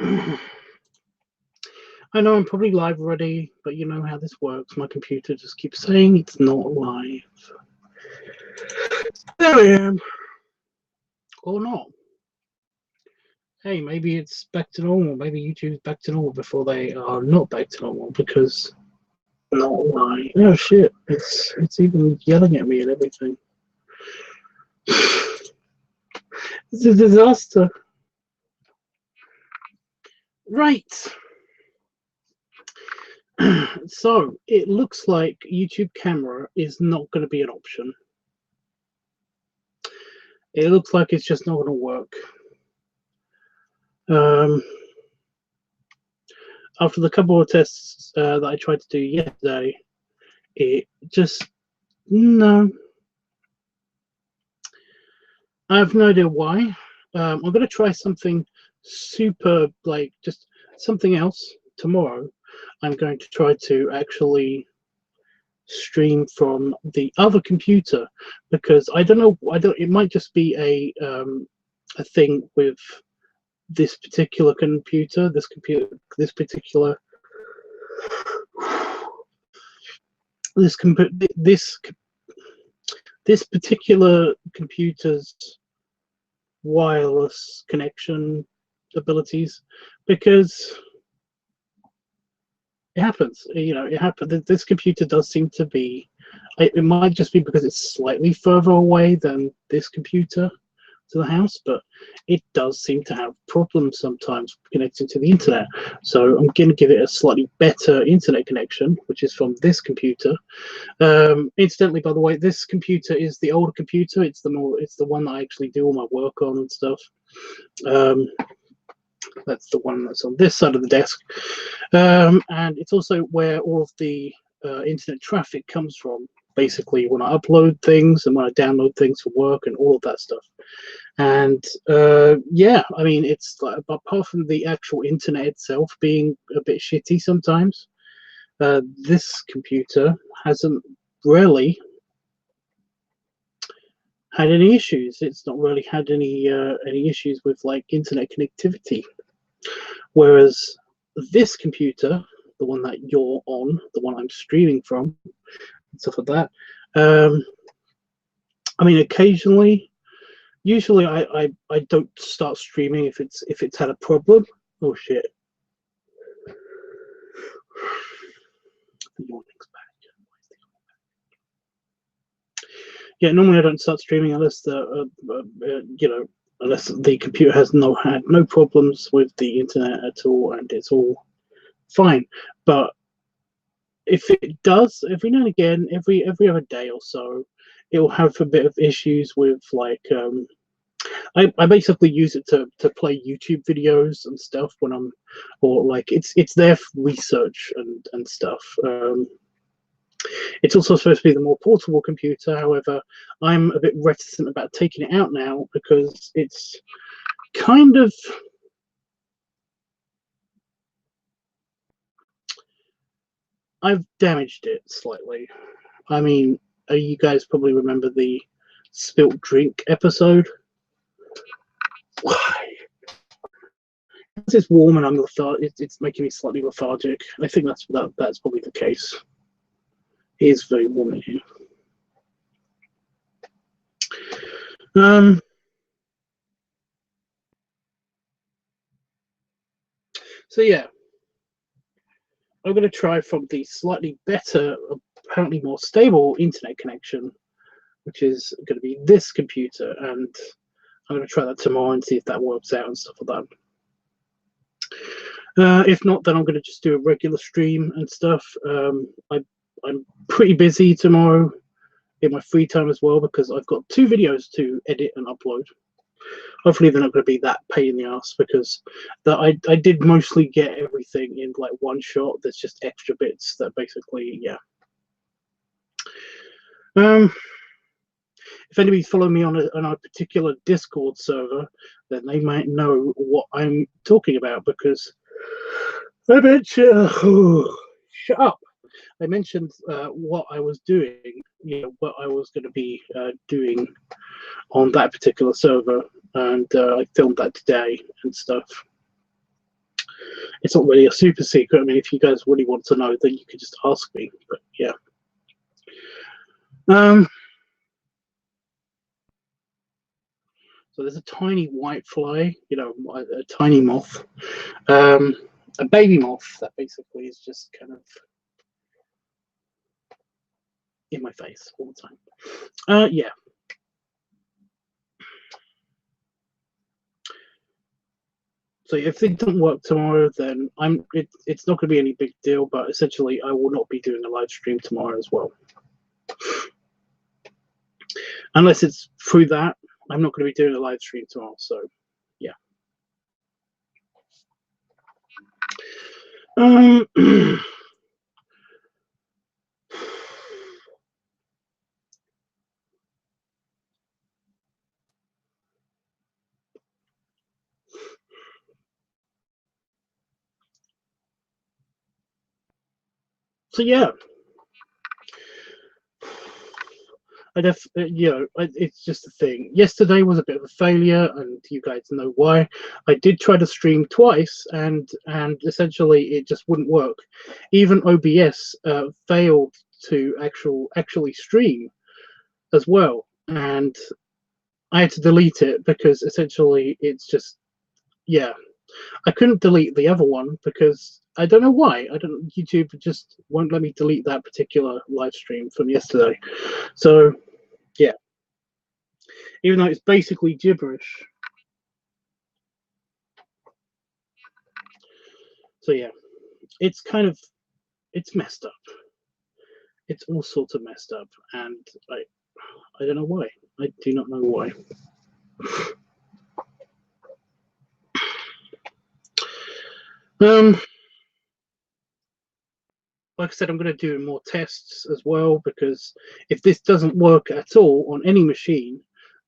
I know I'm probably live already, but you know how this works. My computer just keeps saying it's not live. There I am. Or not. Hey, maybe it's back to normal. Maybe YouTube's back to normal before they are not back to normal because not live. Oh shit! It's even yelling at me and everything. It's a disaster. Right. So it looks like YouTube camera is not going to be an option. It looks like it's just not going to work. After the couple of tests that I tried to do yesterday, it just no. I have no idea why. I'm going to try something super, like just something else tomorrow. I'm going to try to actually stream from the other computer because I don't know. It might just be a thing with this particular computer. This particular. This particular computer's wireless connection abilities, because it happens. You know, it happens. This computer does seem to be. It might just be because it's slightly further away than this computer to the house, but it does seem to have problems sometimes connecting to the internet. So I'm going to give it a slightly better internet connection, which is from this computer. Incidentally, by the way, this computer is the older computer. It's the one that I actually do all my work on and stuff. That's the one that's on this side of the desk, and it's also where all of the internet traffic comes from. Basically, when I upload things and when I download things for work and all of that stuff. And yeah, I mean, it's like, apart from the actual internet itself being a bit shitty sometimes, this computer hasn't really had any issues. It's not really had any issues with like internet connectivity. Whereas this computer, the one that you're on, the one I'm streaming from, and stuff like that. I mean, occasionally, usually I don't start streaming if it's had a problem. Oh shit! The yawning's back. Yeah, normally I don't start streaming unless unless the computer has had no problems with the internet at all and it's all fine. But if it does, every now and again, every other day or so, it will have a bit of issues with like I basically use it to play YouTube videos and stuff when I'm, or like it's there for research and stuff. It's also supposed to be the more portable computer. However, I'm a bit reticent about taking it out now because it's kind of I've damaged it slightly. I mean, you guys probably remember the spilt drink episode. Why? Because it's warm and I'm lethargic, it's making me slightly lethargic. I think that's probably the case. It is very warm in here. So yeah, I'm going to try from the slightly better, apparently more stable internet connection, which is going to be this computer, and I'm going to try that tomorrow and see if that works out and stuff like that. If not, then I'm going to just do a regular stream and stuff. I'm pretty busy tomorrow in my free time as well because I've got 2 videos to edit and upload. Hopefully they're not going to be that pain in the ass because I did mostly get everything in like one shot. There's just extra bits that basically, yeah. If anybody's following me on a particular Discord server, then they might know what I'm talking about because I mentioned, shut up. I mentioned what I was doing, what I was going to be doing on that particular server, and I filmed that today and stuff. it's not really a super secret. I mean, if you guys really want to know, then you could just ask me. But yeah. So there's a tiny white fly, you know, a tiny moth, a baby moth that basically is just kind of in my face all the time. Yeah. So if it doesn't work tomorrow, then it's not going to be any big deal. But essentially, I will not be doing a live stream tomorrow as well, unless it's through that. I'm not going to be doing a live stream tomorrow. So yeah. So yeah. It's just a thing. Yesterday was a bit of a failure, and you guys know why. I did try to stream twice, and essentially it just wouldn't work. Even OBS failed to actually stream as well, and I had to delete it because essentially it's just, yeah. I couldn't delete the other one because I don't know why. YouTube just won't let me delete that particular live stream from yesterday. So yeah, even though it's basically gibberish. So yeah, it's messed up. It's all sorts of messed up, and I don't know why. I do not know why. Like I said, I'm going to do more tests as well, because if this doesn't work at all on any machine,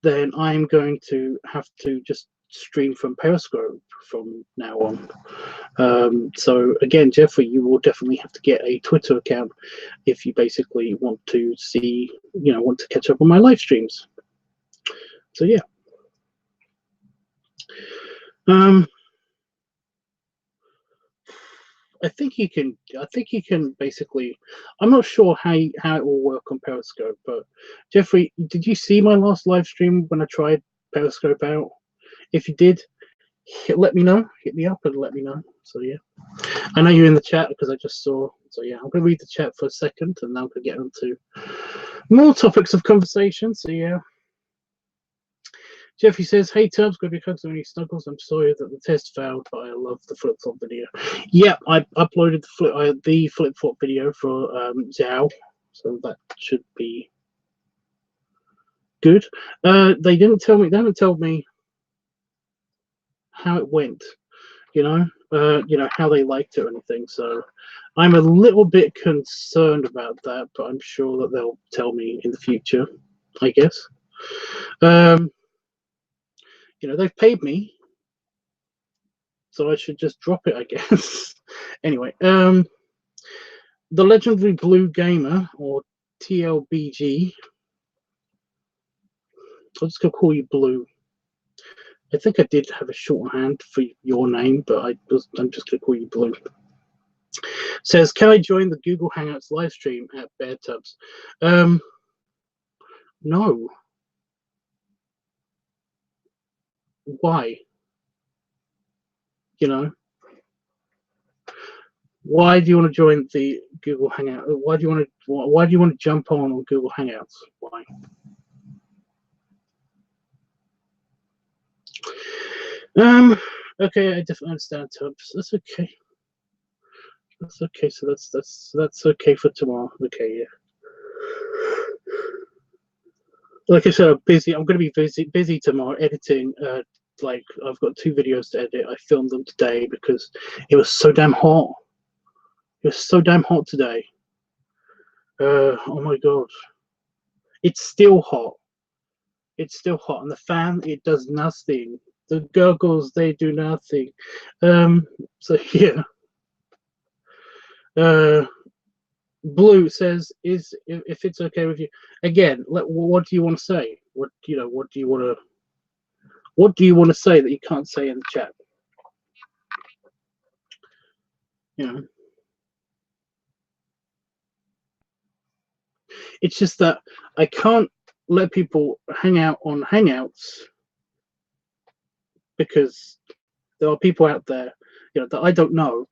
then I'm going to have to just stream from Periscope from now on. So again, Jeffrey, you will definitely have to get a Twitter account if you basically want to see, want to catch up on my live streams. So yeah. I think you can basically. I'm not sure how it will work on Periscope, but Jeffrey, did you see my last live stream when I tried Periscope out? If you did, let me know. Hit me up and let me know. So yeah, I know you're in the chat because I just saw. So yeah, I'm going to read the chat for a second, and then I'm going to get into more topics of conversation. So yeah. Jeffrey says, "Hey Tubbs, grab your hugs and any snuggles. I'm sorry that the test failed, but I love the flip flop video." Yeah, I uploaded the flip flop video for Zhao, so that should be good. They didn't tell me. They haven't told me how it went. How they liked it or anything. So I'm a little bit concerned about that, but I'm sure that they'll tell me in the future, I guess. They've paid me, so I should just drop it, I guess. Anyway, the Legendary Blue Gamer, or TLBG, I'm just going to call you Blue. I think I did have a shorthand for your name, but I'm just going to call you Blue. Says, can I join the Google Hangouts live stream at LiveTUBBs? No. Why? Why do you want to join the Google Hangout? Why do you want to jump on Google Hangouts? Why? Okay, I definitely understand, Tubbs. That's okay. That's okay. So that's okay for tomorrow. Okay, yeah. Like I said, I'm busy. I'm going to be busy tomorrow editing. Like I've got 2 videos to edit. I filmed them today because it was so damn hot. It was so damn hot today. Oh my god. It's still hot. It's still hot, and the fan, it does nothing. The goggles, they do nothing. So yeah. Blue says, if it's okay with you, again, what do you want to say? What do you want to say that you can't say in the chat? you know. It's just that I can't let people hang out on Hangouts because there are people out there, you know, that I don't know,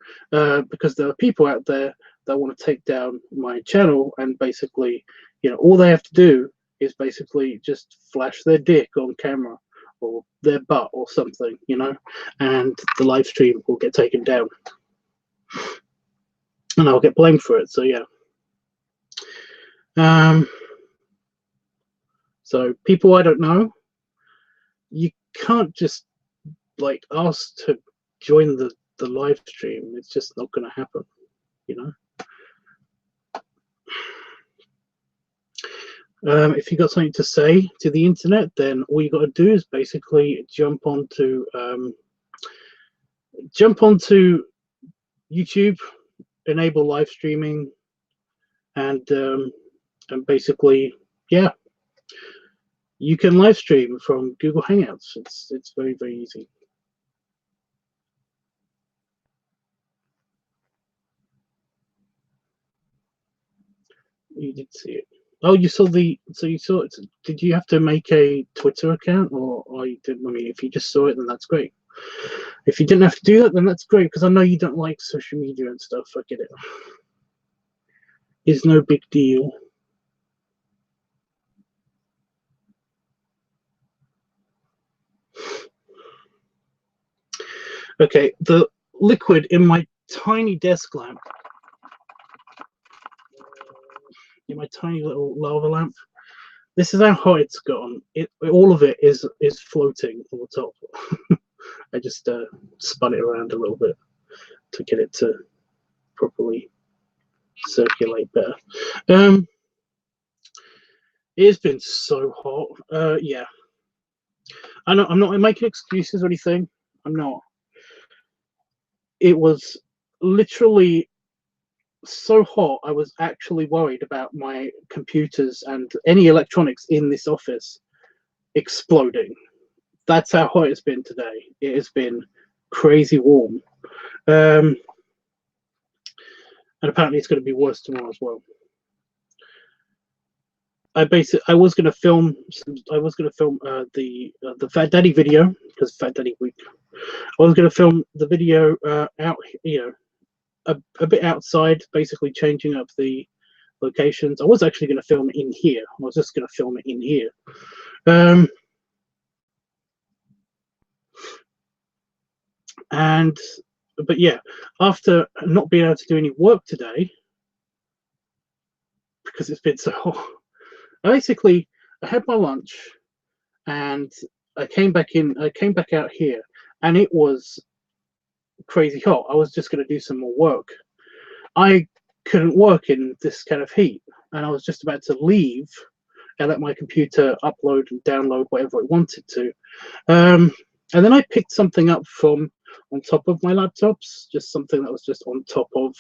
because there are people out there that want to take down my channel, and basically, you know, all they have to do is basically just flash their dick on camera or their butt or something, you know, and the live stream will get taken down, and I'll get blamed for it. So yeah. So people I don't know, you can't just like ask to join the live stream. It's just not going to happen, you know. If you got something to say to the internet, then all you got to do is basically jump onto YouTube, enable live streaming, and basically, yeah, you can live stream from Google Hangouts. It's very, very easy. You did see it. Oh, you saw the. So you saw it. Did you have to make a Twitter account, or you did? I mean, if you just saw it, then that's great. If you didn't have to do that, then that's great, because I know you don't like social media and stuff. I get it. It's no big deal. Okay, the liquid in my tiny desk lamp, in my tiny little lava lamp, this is how hot it's gotten. All of it is floating on the top. I just spun it around a little bit to get it to properly circulate better. It has been so hot. Yeah, I know I'm not making excuses or anything. I'm not. It was literally so hot, I was actually worried about my computers and any electronics in this office exploding. That's how hot it's been today. It has been crazy warm. And apparently it's going to be worse tomorrow as well. I was going to film the Fat Daddy video, because Fat Daddy week. I was going to film the video out, you know, a bit outside, basically changing up the locations. I was actually going to film it in here. I was just going to film it in here. But yeah, after not being able to do any work today, because it's been so hot, I had my lunch and I came back out here, and it was crazy hot. I was just going to do some more work. I couldn't work in this kind of heat, and I was just about to leave and let my computer upload and download whatever it wanted to. And then I picked something up from on top of my laptops, just something that was just on top of,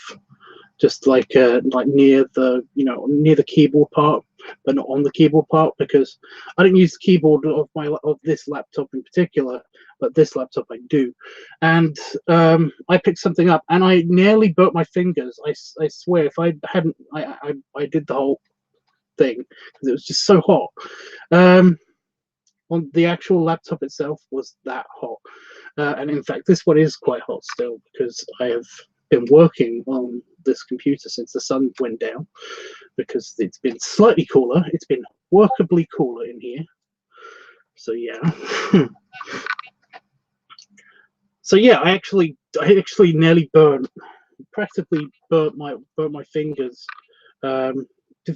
just like near the, you know, near the keyboard part, but not on the keyboard part, because I didn't use the keyboard of this laptop in particular, but this laptop I do. And I picked something up, and I nearly burnt my fingers. I swear, if I hadn't, I did the whole thing because it was just so hot. On the actual laptop itself was that hot, and in fact, this one is quite hot still, because I have been working on this computer since the sun went down, because it's been slightly cooler. It's been workably cooler in here. So yeah. So yeah, I actually nearly practically burnt my fingers. In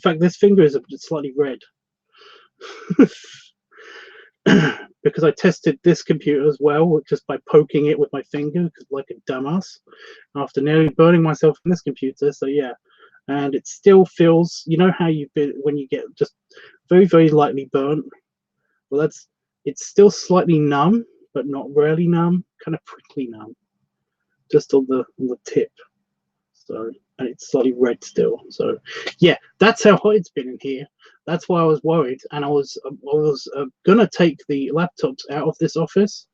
fact, this finger is slightly red. Because I tested this computer as well, just by poking it with my finger, like a dumbass, after nearly burning myself in this computer. So yeah, and it still feels, you know how when you get just very, very lightly burnt. Well, it's still slightly numb, but not really numb, kind of prickly numb, just on the tip. So, and it's slightly red still. So yeah, that's how hot it's been in here. That's why I was worried, and I was gonna take the laptops out of this office,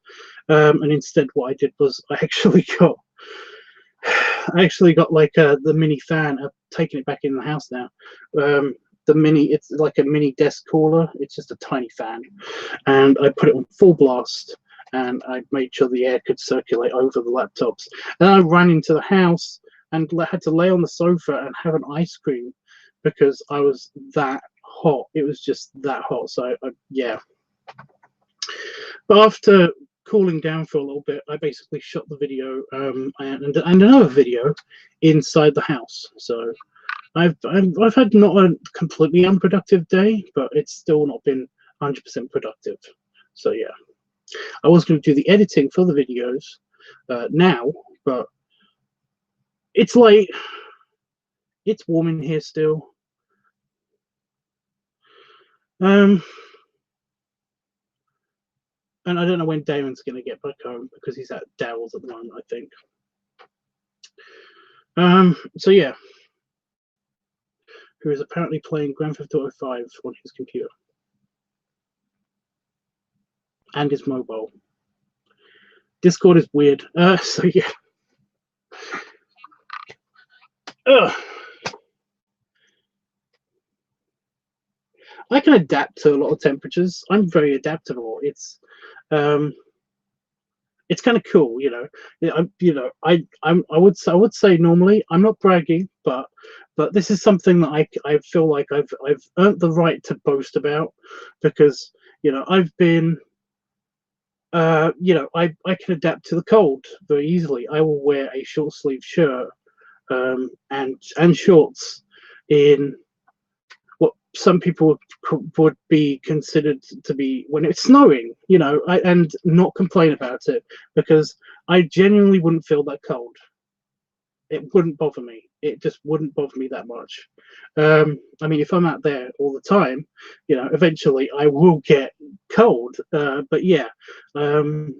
and instead what I did was I actually got I actually got like the mini fan. I've taken it back in the house now. The mini, it's like a mini desk cooler. It's just a tiny fan, and I put it on full blast, and I made sure the air could circulate over the laptops. And I ran into the house and had to lay on the sofa and have an ice cream because I was that hot. It was just that hot. So yeah. But after cooling down for a little bit, I basically shot the video and another video inside the house. So I've had not a completely unproductive day, but it's still not been 100% productive. So yeah, I was going to do the editing for the videos now, but it's late. It's warm in here still. And I don't know when Damon's going to get back home because he's at Daryl's at the moment, I think. So yeah, who is apparently playing Grand Theft Auto 5 on his computer and his mobile. Discord is weird. So yeah. Ugh. I can adapt to a lot of temperatures. I'm very adaptable. It's kind of cool, you know. I would say normally I'm not bragging, but this is something that I feel like I've earned the right to boast about because I've been I can adapt to the cold very easily. I will wear a short sleeve shirt and shorts in what some people would be considered to be when it's snowing, and not complain about it because I genuinely wouldn't feel that cold. It wouldn't bother me. It just wouldn't bother me that much. I mean, if I'm out there all the time, eventually I will get cold. But yeah, so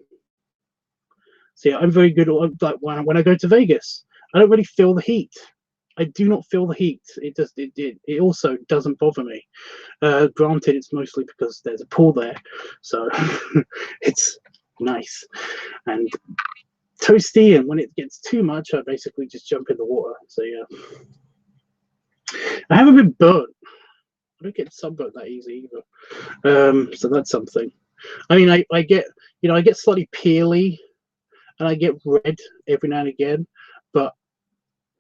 yeah, I'm very good. Like when I go to Vegas, I don't really feel the heat. I do not feel the heat. It also doesn't bother me. Granted, it's mostly because there's a pool there, so it's nice and toasty. And when it gets too much, I basically just jump in the water. So yeah, I haven't been burnt. I don't get sunburnt that easy either. So that's something. I mean, I get I get slightly peely and I get red every now and again, but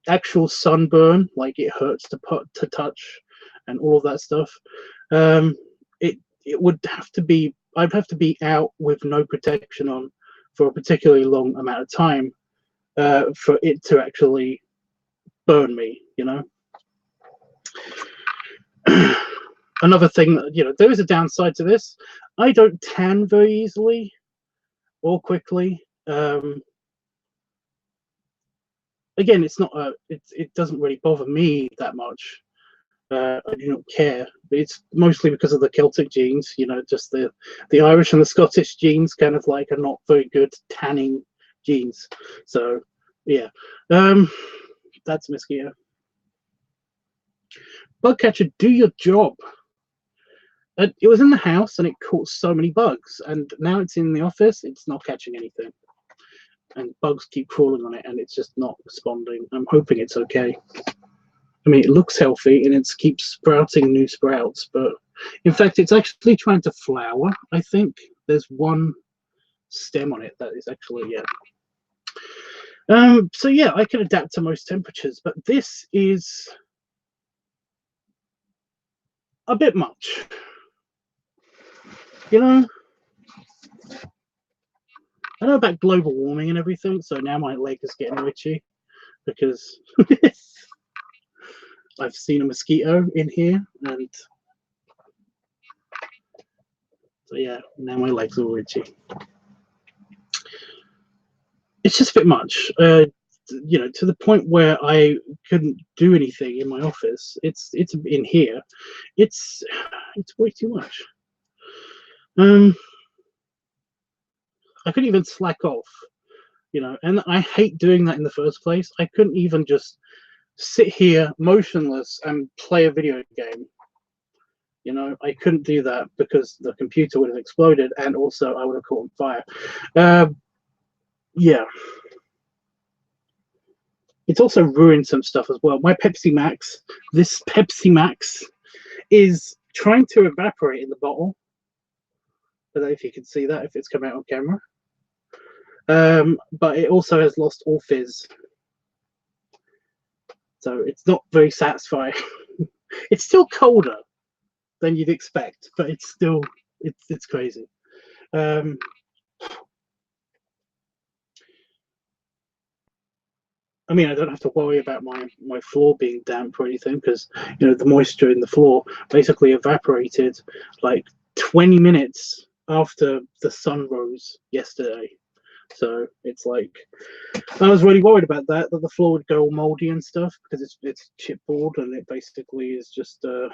actual sunburn, like it hurts to touch and all of that stuff, it would have to be, I'd have to be out with no protection on for a particularly long amount of time for it to actually burn me, Another thing that, there is a downside to this. I don't tan very easily or quickly. Again, it's not it doesn't really bother me that much. I do not care. It's mostly because of the Celtic genes, just the Irish and the Scottish genes kind of like are not very good tanning genes. So yeah, that's mosquito. Bug catcher, do your job. It was in the house and it caught so many bugs, and now it's in the office. It's not catching anything, and bugs keep crawling on it, and it's just not responding. I'm hoping it's okay. I mean, it looks healthy and it keeps sprouting new sprouts, but in fact, it's actually trying to flower. I think there's one stem on it that is actually, yeah. So yeah, I can adapt to most temperatures, but this is a bit much. I know about global warming and everything, so now my leg is getting itchy because I've seen a mosquito in here, and so yeah, now my legs are itchy. It's just a bit much, to the point where I couldn't do anything in my office. It's in here. It's way too much. I couldn't even slack off, and I hate doing that in the first place. I couldn't even just sit here motionless and play a video game. I couldn't do that because the computer would have exploded, and also I would have caught on fire. Yeah. It's also ruined some stuff as well. My Pepsi Max, this Pepsi Max, is trying to evaporate in the bottle. I don't know if you can see that, if it's coming out on camera. But it also has lost all fizz. So it's not very satisfying. It's still colder than you'd expect, but it's still, it's crazy. I mean, I don't have to worry about my floor being damp or anything, because the moisture in the floor basically evaporated like 20 minutes after the sun rose yesterday. So it's like, I was really worried about that the floor would go all moldy and stuff, because it's chipboard and it basically is just it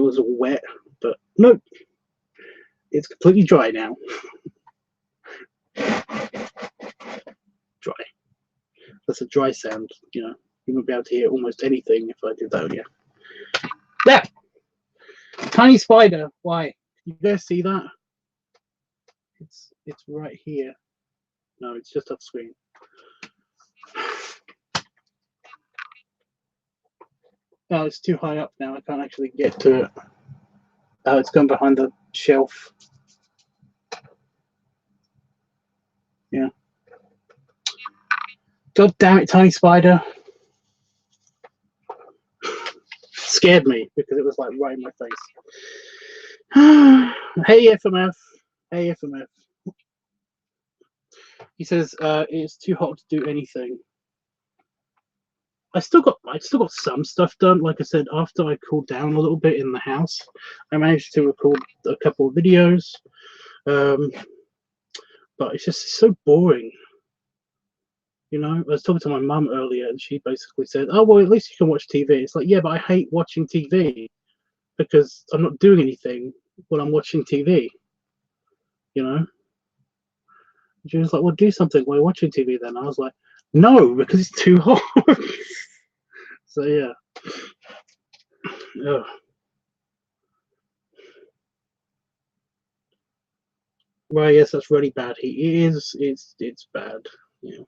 was all wet, but no, it's completely dry now. Dry. That's a dry sound, you won't be able to hear almost anything if I did that again. There! Tiny spider! Why? You guys see that? It's right here. No, it's just off screen. Oh, it's too high up now. I can't actually get to it. Oh, it's gone behind the shelf. Yeah. God damn it, tiny spider. Scared me because it was like right in my face. Hey, FMF. Hey, FMF. He says it's too hot to do anything. I still got some stuff done. Like I said, after I cooled down a little bit in the house, I managed to record a couple of videos. But it's just so boring. I was talking to my mum earlier, and she basically said, "Oh well, at least you can watch TV." It's like, yeah, but I hate watching TV because I'm not doing anything when I'm watching TV. She was like, "Well, do something while you're watching TV." Then I was like, "No, because it's too hot." So yeah. Ugh. Well, yes, that's really bad heat. It's bad. Yeah.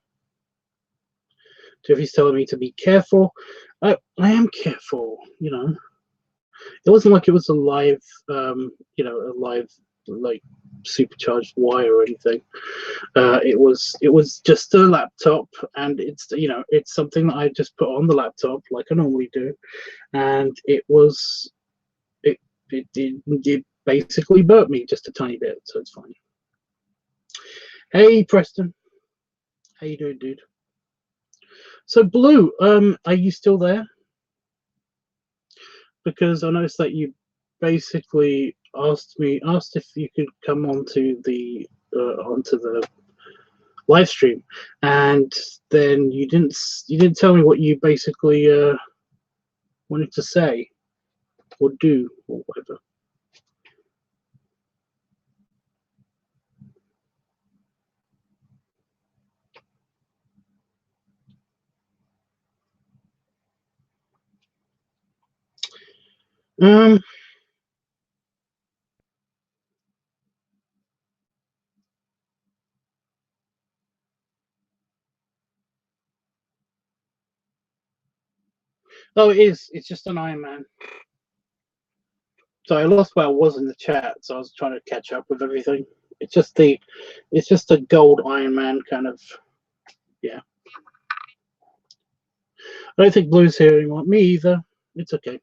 Jeffy's telling me to be careful. I am careful. It wasn't like it was a live, like supercharged wire or anything. It was just a laptop, and it's something that I just put on the laptop like I normally do, and it basically burnt me just a tiny bit, so it's fine. Hey Preston, how you doing, dude? So Blue, are you still there? Because I noticed that you basically asked if you could come onto the live stream, and then you didn't tell me what you basically wanted to say or do or whatever. Oh, it is. It's just an Iron Man. So I lost where I was in the chat, so I was trying to catch up with everything. It's just a gold Iron Man kind of, yeah. I don't think Blue's here anymore. Me either. It's okay.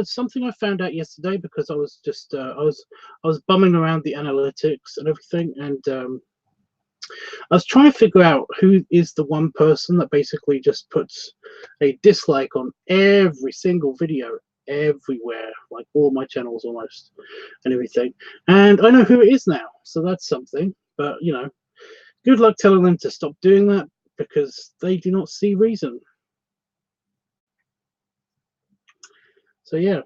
Something I found out yesterday, because I was just I was bumming around the analytics and everything, and I was trying to figure out who is the one person that basically just puts a dislike on every single video everywhere, like all my channels almost, and everything. And I know who it is now, so that's something. But good luck telling them to stop doing that, because they do not see reason. So yeah.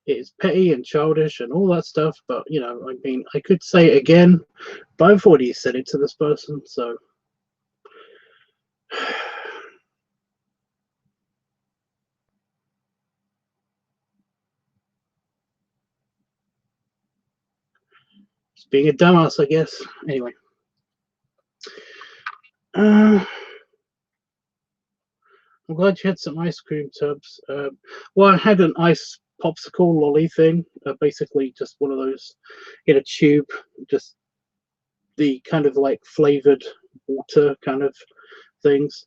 It's petty and childish and all that stuff, but I mean, I could say it again, but I've already said it to this person, so Just being a dumbass, I guess. Anyway. I'm glad you had some ice cream, Tubbs. Well, I had an ice popsicle lolly thing. Basically, just one of those in a tube. Just the kind of like flavored water kind of things.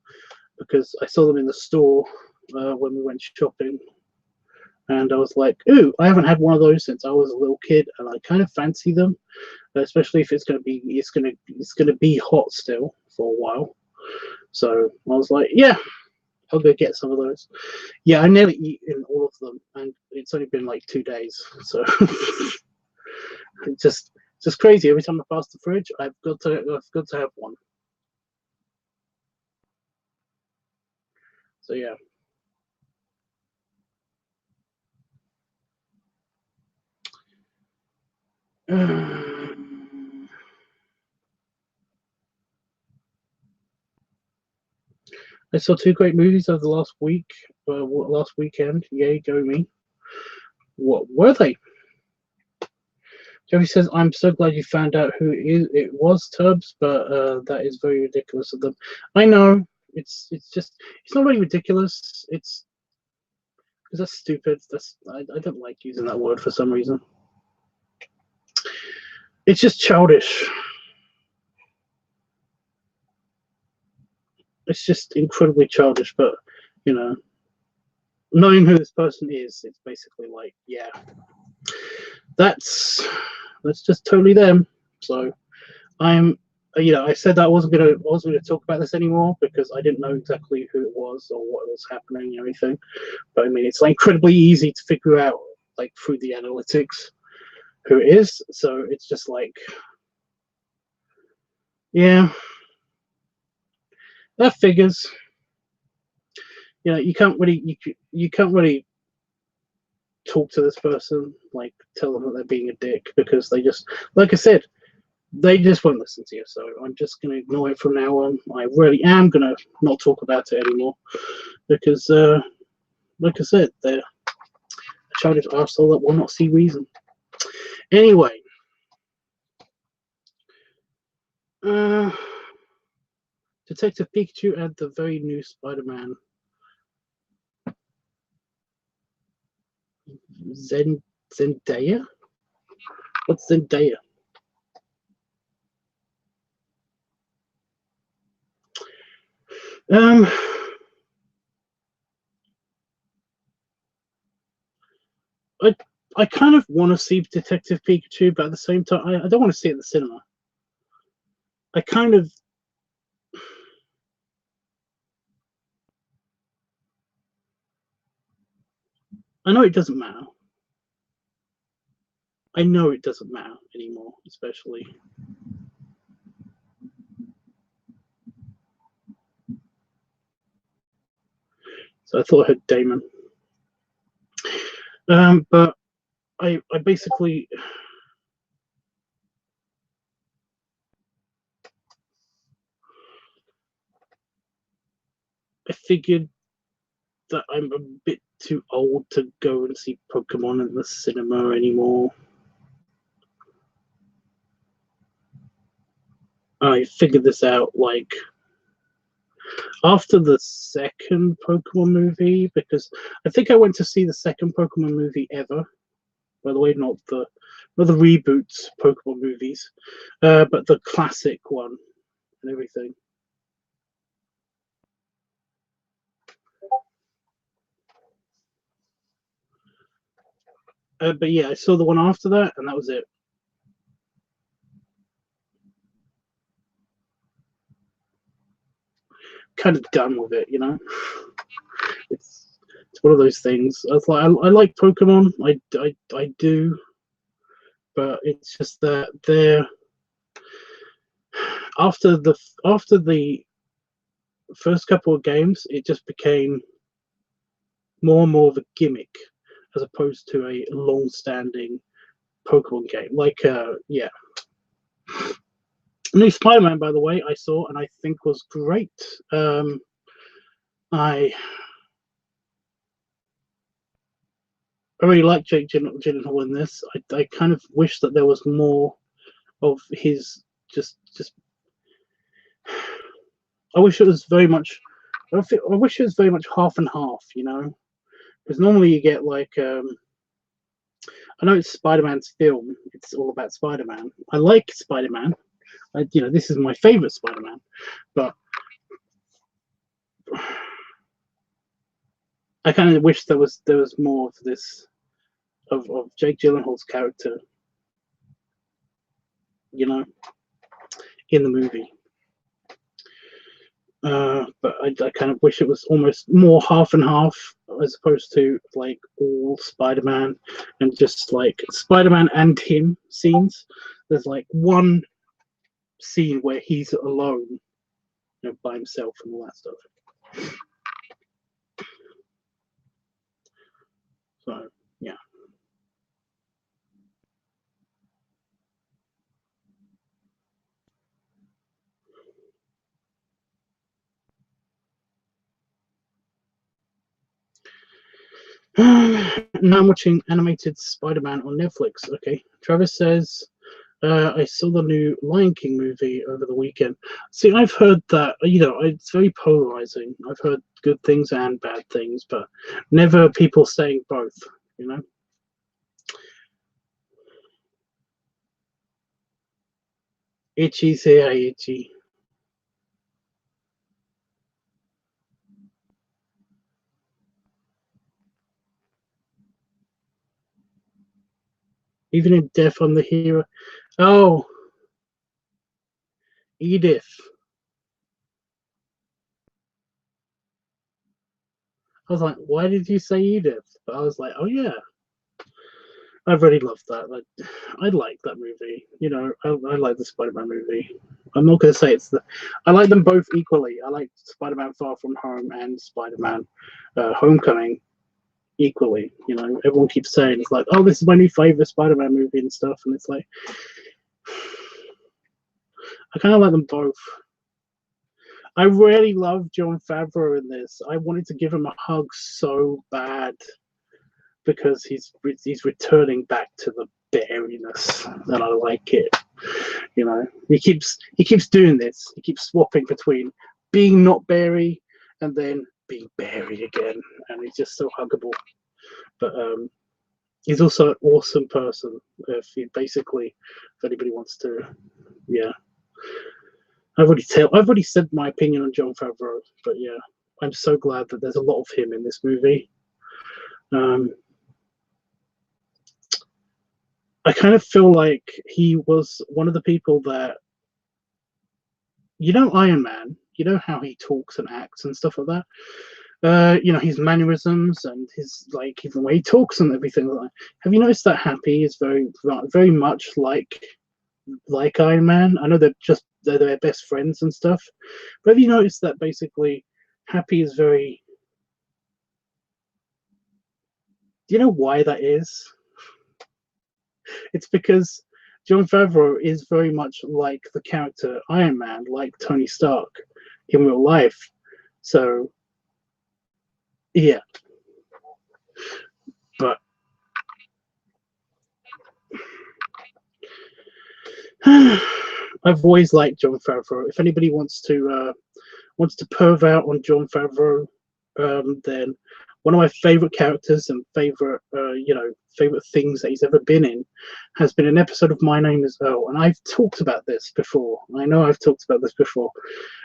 Because I saw them in the store when we went shopping. And I was like, ooh, I haven't had one of those since I was a little kid, and I kind of fancy them, especially if it's gonna be hot still for a while. So I was like, yeah, I'll go get some of those. Yeah, I nearly eaten all of them, and it's only been like 2 days, so it's just crazy. Every time I pass the fridge, I've got to have one. So yeah. I saw 2 great movies over the last week, last weekend. Yay, go me. What were they? Joey says, I'm so glad you found out who it was, Tubbs, but that is very ridiculous of them. I know. It's not really ridiculous. It's because that's stupid. I don't like using that word for some reason. It's just childish. It's just incredibly childish, but you know, knowing who this person is, it's basically like, yeah, that's just totally them. So I said that I wasn't gonna talk about this anymore because I didn't know exactly who it was or what was happening and everything. But I mean, it's like incredibly easy to figure out like through the analytics who it is. So it's just like, yeah, that figures. You can't really talk to this person, like tell them that they're being a dick because they just, like I said, they just won't listen to you. So I'm just going to ignore it from now on. I really am going to not talk about it anymore because, like I said, they're a childish arsehole that will not see reason. Anyway, Detective Pikachu and the very new Spider-Man. Zendaya? What's Zendaya? I kind of want to see Detective Pikachu, but at the same time, I don't want to see it in the cinema. I know it doesn't matter. I know it doesn't matter anymore, especially. So I thought I heard Damon. But I basically I figured that I'm a bit too old to go and see Pokemon in the cinema anymore. I figured this out like after the second Pokemon movie, because I think I went to see the second Pokemon movie ever. By the way, not the reboot Pokemon movies, but the classic one and everything. But yeah, I saw the one after that, and that was it. Kind of done with it, It's one of those things. I was like, I like Pokemon, I do, but it's just that they're after the first couple of games, it just became more and more of a gimmick as opposed to a long-standing Pokemon game. Like, yeah. New Spider-Man, by the way, I saw and I think was great. I really like Jake Gyllenhaal in this. I kind of wish that there was more of his just. I wish it was very much. I wish it was very much half and half. You know, because normally you get like. I know it's Spider-Man's film. It's all about Spider-Man. I like Spider-Man. This is my favorite Spider-Man. But I kind of wish there was more of this of Jake Gyllenhaal's character, in the movie. But I kind of wish it was almost more half and half, as opposed to like all Spider-Man and just like Spider-Man and him scenes. There's like one scene where he's alone, by himself and all that stuff. So yeah. Now I'm watching animated Spider-Man on Netflix. Okay, Travis says, I saw the new Lion King movie over the weekend. See, I've heard that, it's very polarizing. I've heard good things and bad things, but never people saying both, Itchy, say hi, Itchy. Even in Death on the Hero. Oh, Edith. I was like, why did you say Edith? But I was like, oh yeah. I really loved that. Like, I like that movie. I like the Spider-Man movie. I'm not going to say it's the. I like them both equally. I like Spider-Man Far From Home and Spider-Man Homecoming equally. Everyone keeps saying it's like, oh, this is my new favorite Spider-Man movie and stuff, and it's like, I kind of like them both. I really love Jon Favreau in this. I wanted to give him a hug so bad because he's returning back to the beariness, and I like it. He keeps doing this. He keeps swapping between being not Barry and then being Barry again, and he's just so huggable. But he's also an awesome person. If anybody wants to, yeah. I've already said my opinion on Jon Favreau, but yeah, I'm so glad that there's a lot of him in this movie. I kind of feel like he was one of the people that, Iron Man, how he talks and acts and stuff like that. His mannerisms and his even the way he talks and everything like that. Have you noticed that Happy is very, very much like Iron Man? I know they're their best friends and stuff, but have you noticed that basically Happy is very. Do you know why that is? It's because Jon Favreau is very much like the character Iron Man, like Tony Stark in real life. So, yeah. But I've always liked Jon Favreau. If anybody wants to perv out on Jon Favreau, then one of my favorite characters and favorite things that he's ever been in has been an episode of My Name Is Earl, and I've talked about this before. I know I've talked about this before,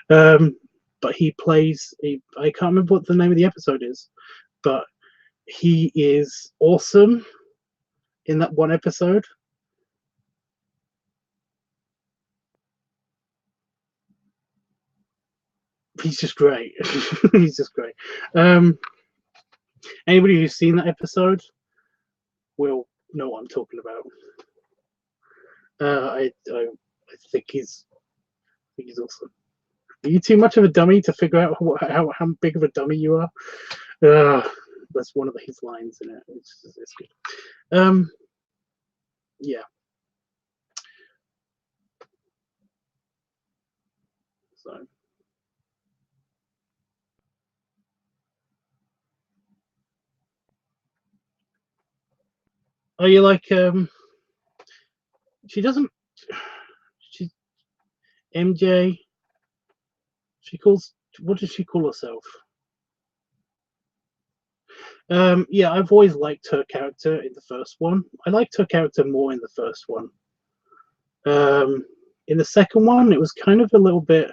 but he plays. I can't remember what the name of the episode is, but he is awesome in that one episode. He's just great. He's just great. Anybody who's seen that episode will know what I'm talking about. I think he's awesome. Are you too much of a dummy to figure out how big of a dummy you are? That's one of his lines in it. It's good. Yeah. So. Oh, you like? She doesn't. MJ. She calls. What does she call herself? Yeah, I've always liked her character in the first one. I liked her character more in the first one. In the second one, it was kind of a little bit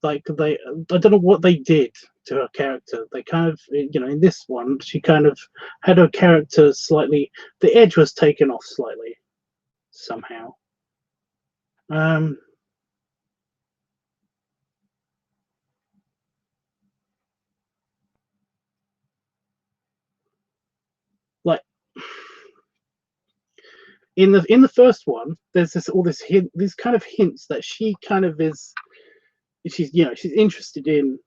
like I don't know what they did to her character. They kind of, in this one, she kind of had her character slightly, the edge was taken off slightly somehow. Like in the first one, there's these kind of hints that she kind of is, she's interested in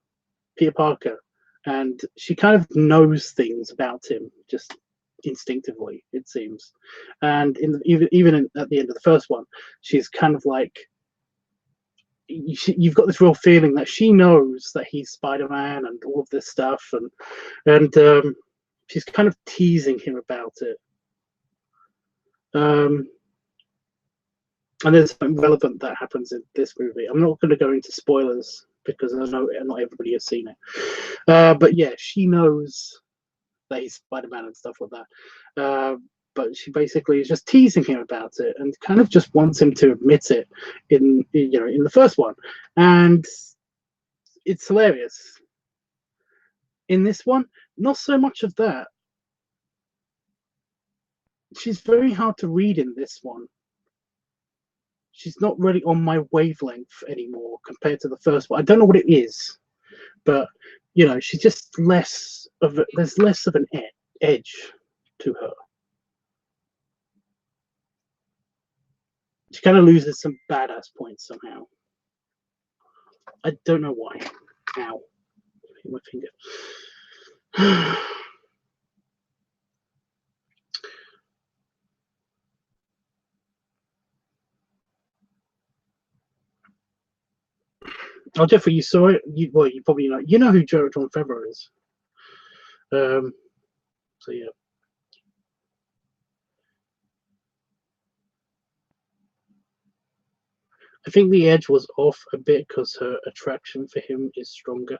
Peter Parker, and she kind of knows things about him just instinctively, it seems. And at the end of the first one, she's kind of like, you've got this real feeling that she knows that he's Spider-Man and all of this stuff, and she's kind of teasing him about it. And there's something relevant that happens in this movie. I'm not going to go into spoilers because I know not everybody has seen it. But yeah, she knows that he's Spider-Man and stuff like that. But she basically is just teasing him about it and kind of just wants him to admit it in the first one. And it's hilarious. In this one, not so much of that. She's very hard to read in this one. She's not really on my wavelength anymore compared to the first one. I don't know what it is, but she's just there's less of an edge to her. She kind of loses some badass points somehow. I don't know why. Ow. My finger. Oh, Jeffrey, you saw it? You probably know. You know who Jonathan Favreau is. So, yeah. I think the edge was off a bit because her attraction for him is stronger.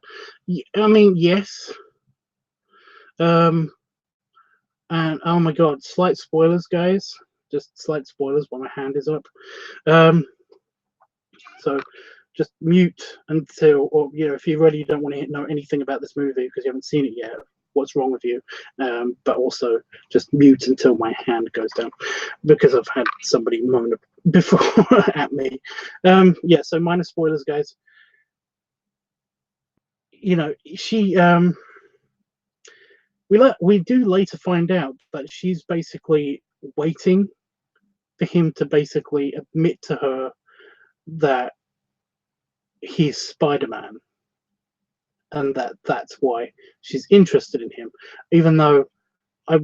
I mean, yes. And oh my god, slight spoilers, guys. Just slight spoilers while my hand is up. So just mute until, or if you really don't want to know anything about this movie because you haven't seen it yet, what's wrong with you? But also just mute until my hand goes down because I've had somebody moan before at me. Yeah, so minor spoilers, guys. She we do later find out that she's basically waiting for him to basically admit to her that he's Spider-Man, and that's why she's interested in him, even though I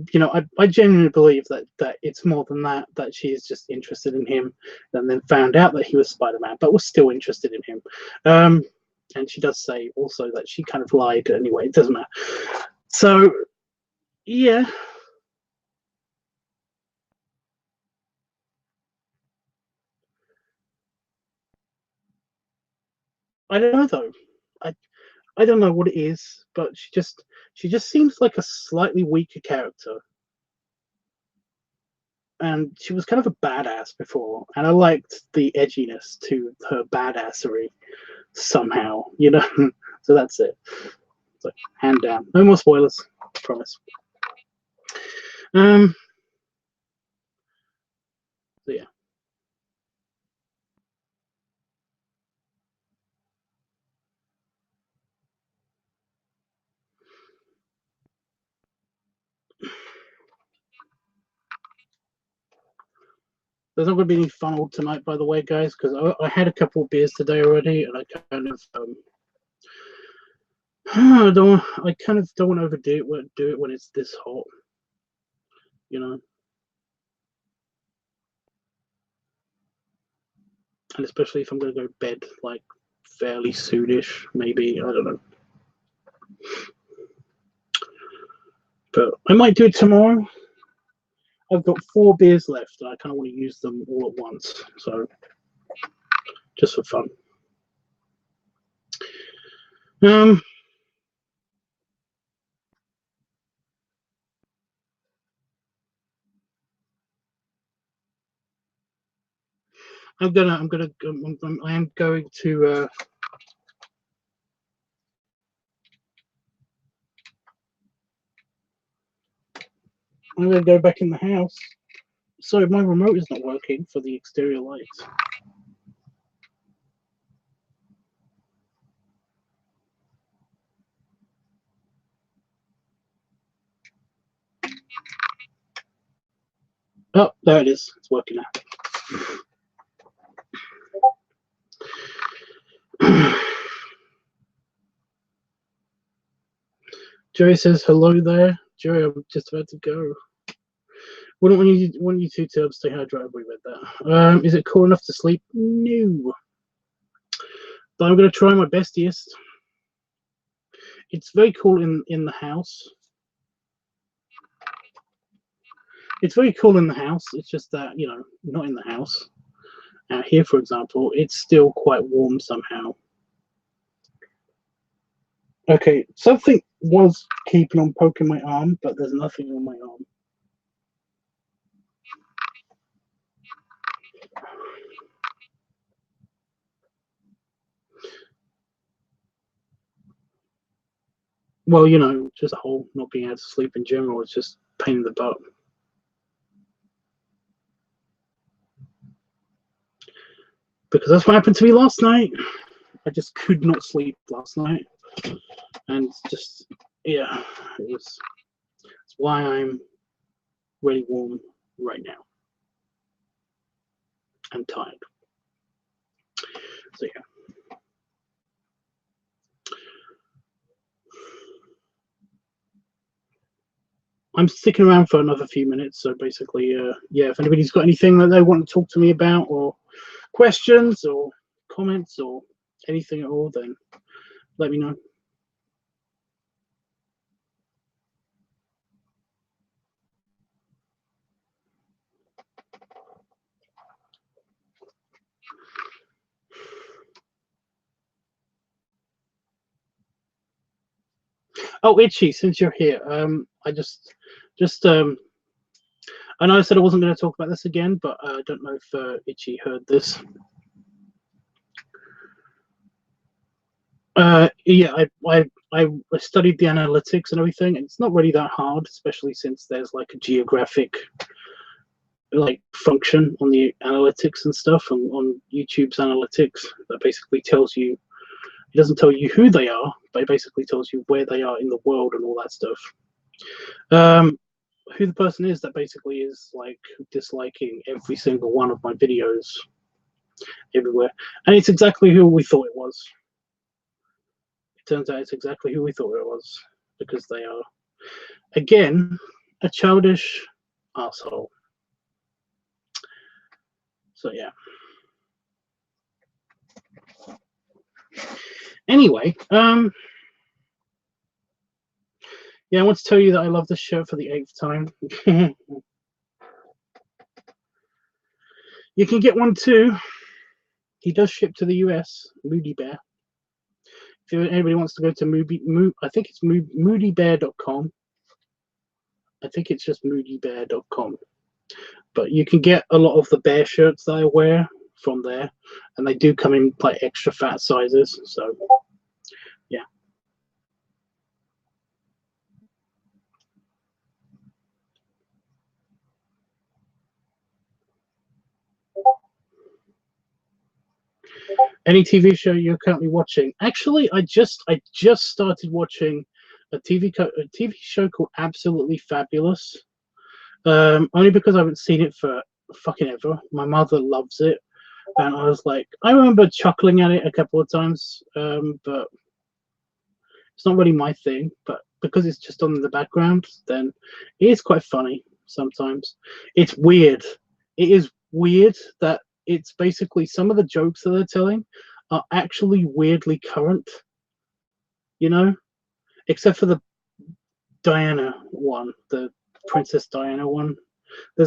genuinely believe that it's more than that she is just interested in him, and then found out that he was Spider-Man, but was still interested in him. And she does say also that she kind of lied anyway. It doesn't matter. So yeah. I don't know though. I don't know what it is, but she just seems like a slightly weaker character. And she was kind of a badass before, and I liked the edginess to her badassery somehow, So that's it. So hand down. No more spoilers, I promise. So yeah. There's not going to be any funnel tonight, by the way, guys, because I had a couple of beers today already, and I kind of I kind of don't want to overdo it. Do it when it's this hot, and especially if I'm going to go to bed like fairly soonish, maybe, I don't know. But I might do it tomorrow. I've got 4 beers left, and I kind of want to use them all at once. So just for fun. I am going to I'm going to go back in the house. Sorry, my remote is not working for the exterior lights. Oh, there it is. It's working now. Jerry says hello there. Jerry, I'm just about to go. Wouldn't want you two to stay hydrated. We read that. Is it cool enough to sleep? No. But I'm going to try my bestiest. It's very cool in the house. It's very cool in the house. It's just that, you know, not in the house. Out here, for example, it's still quite warm somehow. Okay, something was keeping on poking my arm, but there's nothing on my arm. Well, you know, just a whole not being able to sleep in general. It's just pain in the butt. Because that's what happened to me last night. I just could not sleep last night. And just, yeah, that's why I'm really warm right now. I'm tired. So, yeah. I'm sticking around for another few minutes. So basically, yeah, if anybody's got anything that they want to talk to me about, or questions or comments or anything at all, then let me know. Oh, Itchy, since you're here, I I know I said I wasn't going to talk about this again, but I don't know if Itchy heard this. Yeah, I studied the analytics and everything, and it's not really that hard, especially since there's like a geographic like function on the analytics and stuff on YouTube's analytics that basically tells you, it doesn't tell you who they are, but it basically tells you where they are in the world and all that stuff. Who the person is that basically is like disliking every single one of my videos everywhere, and it's exactly who we thought it was. It turns out it's exactly who we thought it was, because they are, again, a childish asshole. So yeah. Anyway, yeah, I want to tell you that I love this shirt for the 8th time. You can get one too. He does ship to the US, Moody Bear. If anybody wants to go to I think it's moodybear.com. I think it's just moodybear.com. But you can get a lot of the bear shirts that I wear from there, and they do come in like extra fat sizes. So yeah. Any TV show you're currently watching? Actually, I just started watching a TV show called Absolutely Fabulous. Only because I haven't seen it for fucking ever. My mother loves it, and I was like, I remember chuckling at it a couple of times, but it's not really my thing. But because it's just on in the background, then it is quite funny sometimes. It's weird. It is weird that it's basically some of the jokes that they're telling are actually weirdly current, you know, except for the Diana one, the Princess Diana one. I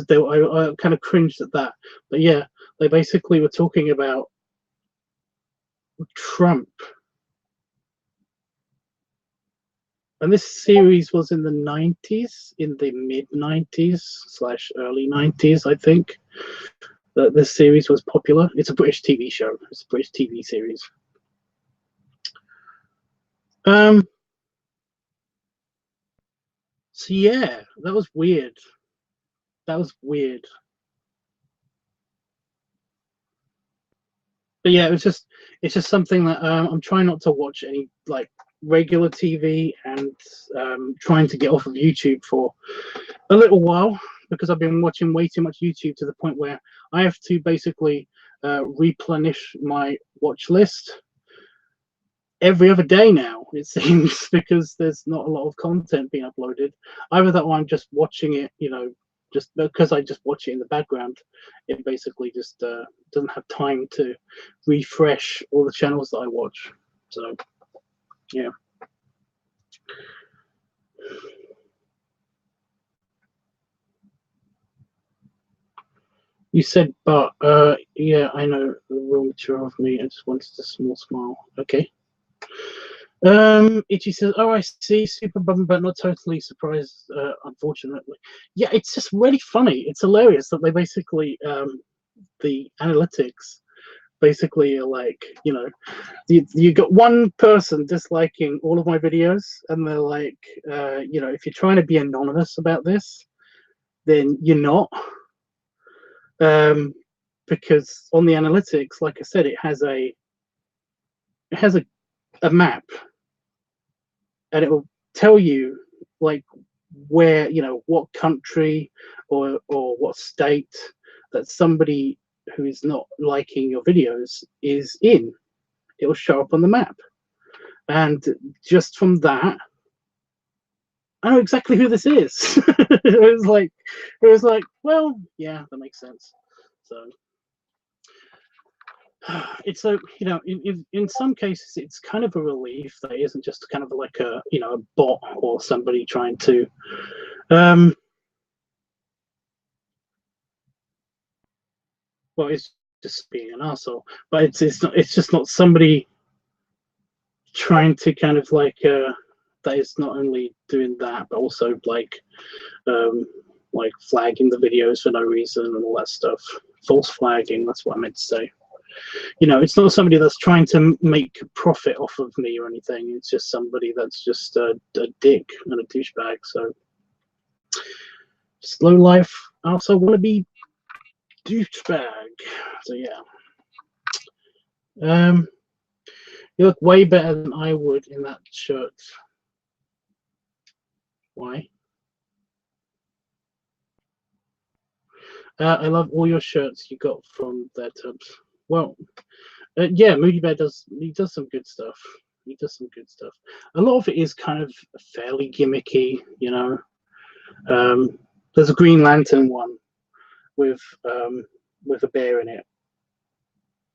kind of cringed at that, but yeah, they basically were talking about Trump. And this series was in the 90s, in the mid-90s/early 90s, I think, that this series was popular. It's a British TV show. It's a British TV series. So yeah, that was weird. That was weird. But yeah, it's just something that I'm trying not to watch any like regular TV, and trying to get off of YouTube for a little while, because I've been watching way too much YouTube to the point where I have to basically replenish my watch list every other day now, it seems, because there's not a lot of content being uploaded. Either that or I'm just watching it, you know, just because I just watch it in the background. It basically just doesn't have time to refresh all the channels that I watch. So yeah. You said, but yeah, I know the real mature of me. I just wanted a small smile. Okay. Itchy says, "Oh, I see. Super bummed, but not totally surprised. Unfortunately, yeah, it's just really funny. It's hilarious that they basically, the analytics basically are like, you know, you got one person disliking all of my videos, and they're like, you know, if you're trying to be anonymous about this, then you're not, because on the analytics, like I said, it has a map, and it will tell you like where, you know, what country or what state that somebody who is not liking your videos is in. It will show up on the map, and just from that I know exactly who this is. It was like, well, yeah, that makes sense. So it's a, you know, in some cases it's kind of a relief that it isn't just kind of like a, you know, a bot or somebody trying to well, it's just being an asshole, but it's just not somebody trying to kind of like that is not only doing that but also like flagging the videos for no reason and all that stuff. False flagging, that's what I meant to say. You know, it's not somebody that's trying to make profit off of me or anything. It's just somebody that's just a dick and a douchebag. So slow life. I also want to be douchebag. So yeah. You look way better than I would in that shirt. Why? I love all your shirts you got from LiveTUBBs. Well, yeah, Moody Bear does some good stuff. He does some good stuff. A lot of it is kind of fairly gimmicky, you know. There's a Green Lantern one with a bear in it.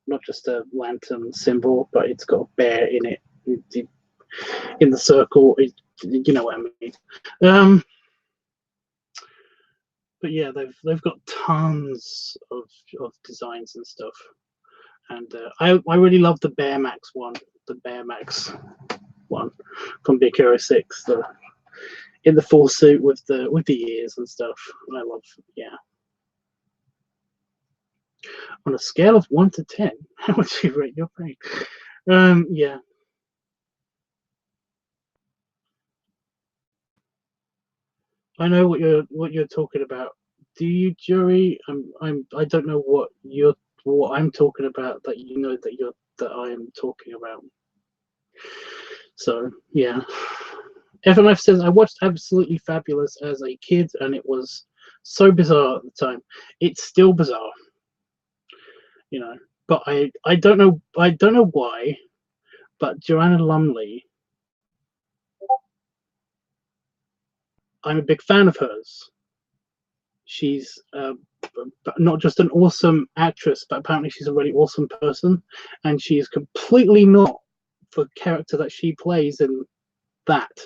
Not just a lantern symbol, but it's got a bear in it. In the circle, you know what I mean. But yeah, they've got tons of designs and stuff, and I really love the Bear Max one, from Big Hero 6, in the full suit with the ears and stuff. I love, yeah. On a scale of 1 to 10, how would you rate your brain? Yeah. I know what you're talking about. Do you, Jury? I don't know what I'm talking about that you know that I am talking about. So yeah. FMF says, I watched Absolutely Fabulous as a kid and it was so bizarre at the time. It's still bizarre, you know. But I don't know why, but Joanna Lumley, I'm a big fan of hers. She's not just an awesome actress, but apparently she's a really awesome person, and she is completely not the character that she plays in that.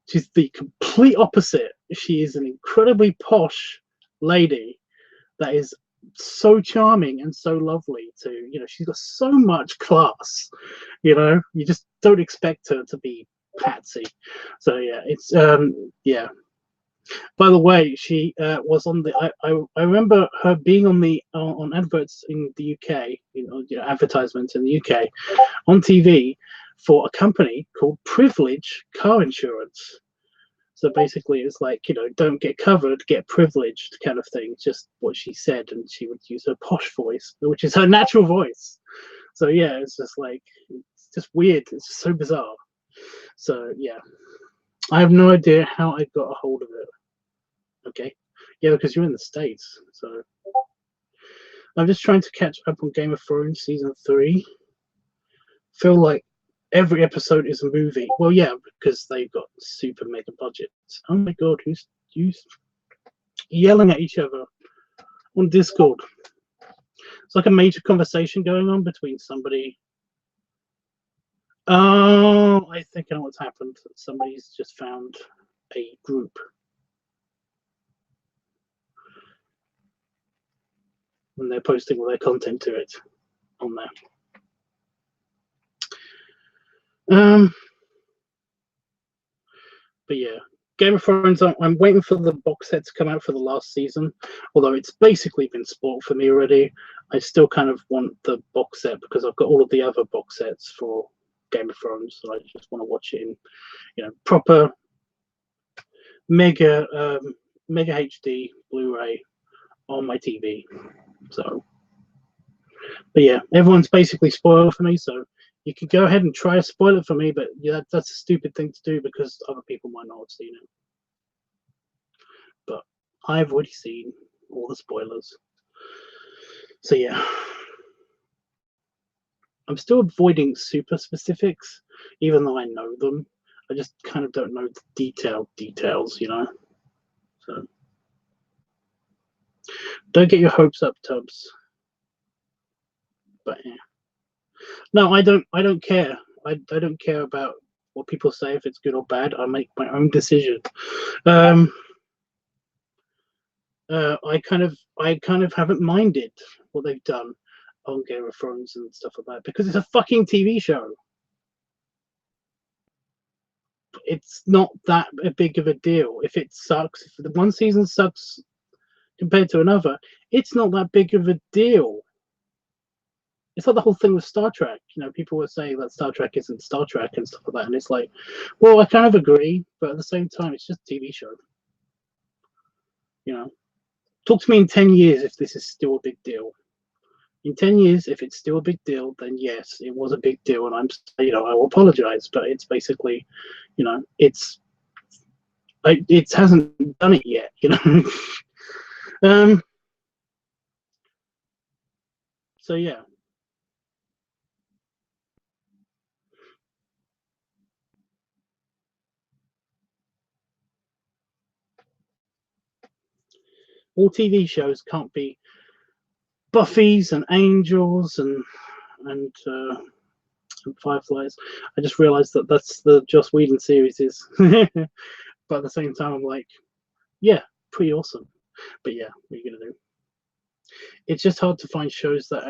She's the complete opposite. She is an incredibly posh lady that is so charming and so lovely too. You know, she's got so much class. You know, you just don't expect her to be Patsy. So yeah, it's yeah. By the way, she was on the. I remember her being on the on adverts in the UK, you know, advertisements in the UK on TV for a company called Privilege Car Insurance. So basically, it's like, you know, don't get covered, get privileged kind of thing. Just what she said, and she would use her posh voice, which is her natural voice. So yeah, it's just like, it's just weird. It's just so bizarre. So yeah, I have no idea how I got a hold of it. Okay, yeah, because you're in the States. So I'm just trying to catch up on Game of Thrones season 3. Feel like every episode is a movie. Well, yeah, because they've got super mega budgets. Oh my god, who's yelling at each other on Discord? It's like a major conversation going on between somebody. Oh, I think I know what's happened. Somebody's just found a group. And they're posting all their content to it on there. But yeah, Game of Thrones, I'm waiting for the box set to come out for the last season. Although it's basically been spoiled for me already, I still kind of want the box set because I've got all of the other box sets for Game of Thrones. So I just want to watch it in, you know, proper mega mega HD Blu-ray on my TV. So, but yeah, everyone's basically spoiled for me. So you can go ahead and try to spoil it for me, but yeah, that's a stupid thing to do because other people might not have seen it. But I've already seen all the spoilers. So yeah, I'm still avoiding super specifics, even though I know them. I just kind of don't know the details, you know. So don't get your hopes up, Tubbs. But yeah, no, I don't care. I don't care about what people say if it's good or bad. I make my own decision. Um, I kind of haven't minded what they've done on Game of Thrones and stuff like that because it's a fucking TV show. It's not that big of a deal. If it sucks, if the one season sucks compared to another, it's not that big of a deal. It's like the whole thing with Star Trek. You know, people were saying that Star Trek isn't Star Trek and stuff like that, and it's like, well, I kind of agree, but at the same time, it's just a TV show. You know, talk to me in 10 years if this is still a big deal. In 10 years, if it's still a big deal, then yes, it was a big deal, and I will apologize. But it's basically, you know, it hasn't done it yet. You know. So yeah. All TV shows can't be Buffy's and Angels and Fireflies. I just realized that that's the Joss Whedon series is. But at the same time, I'm like, yeah, pretty awesome. But yeah, what are you gonna do? It's just hard to find shows that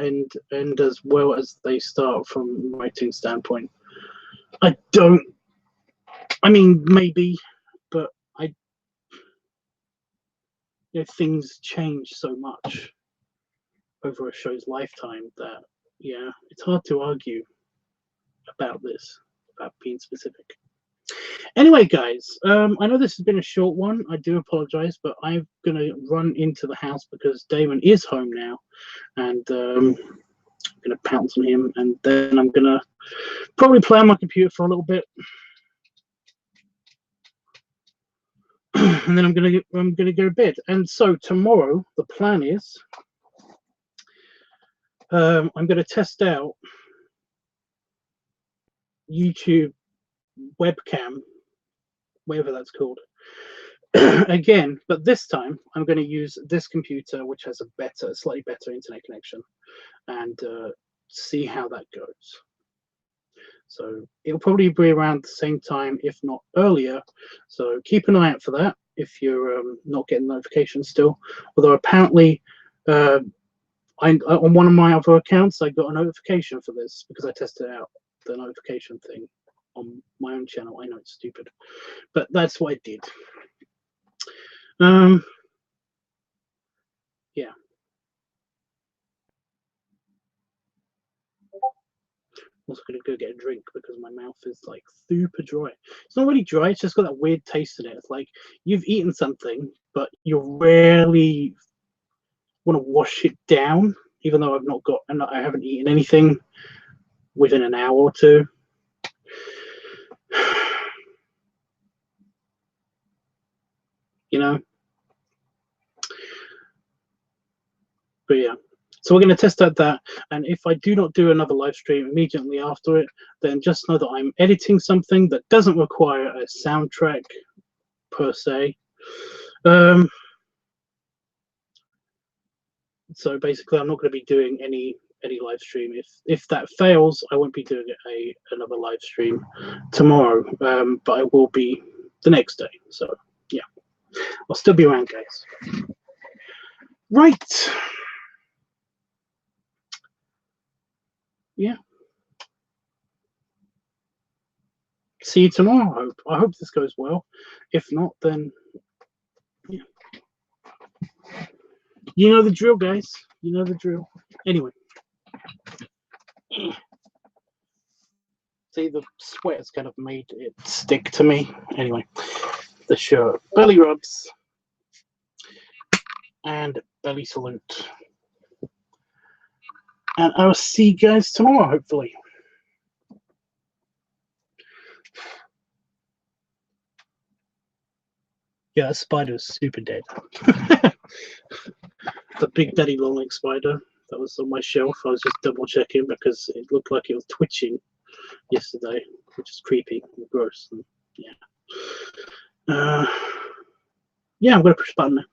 end as well as they start from a writing standpoint. I don't. I mean, maybe, but things change so much over a show's lifetime that yeah, it's hard to argue about this, about being specific. Anyway, guys, I know this has been a short one. I do apologize, but I'm going to run into the house because Damon is home now, and I'm going to pounce on him, and then I'm going to probably play on my computer for a little bit, and then I'm going to go to bed. And so tomorrow, the plan is I'm going to test out YouTube webcam, whatever that's called. Again, but this time I'm going to use this computer, which has a slightly better internet connection, and see how that goes. So it'll probably be around the same time, if not earlier. So keep an eye out for that if you're not getting notifications still. Although apparently on one of my other accounts, I got a notification for this because I tested out the notification thing on my own channel. I know it's stupid, but that's what I did. Yeah. I'm also gonna go get a drink because my mouth is like super dry. It's not really dry, it's just got that weird taste in it. It's like you've eaten something, but you rarely want to wash it down, even though I haven't eaten anything within an hour or two. You know? But yeah. So we're going to test out that, and if I do not do another live stream immediately after it, then just know that I'm editing something that doesn't require a soundtrack per se. So basically, I'm not going to be doing any live stream. If that fails, I won't be doing another live stream tomorrow, but I will be the next day. So yeah, I'll still be around, guys. Right. Yeah. See you tomorrow. I hope this goes well. If not, then yeah. You know the drill, guys. You know the drill. Anyway. See, the sweat's kind of made it stick to me. Anyway, the shirt. Belly rubs. And belly salute. And I'll see you guys tomorrow, hopefully. Yeah, that spider is super dead. The big daddy long leg spider that was on my shelf, I was just double checking because it looked like it was twitching yesterday, which is creepy and gross. And yeah. Yeah, I'm going to push the button now.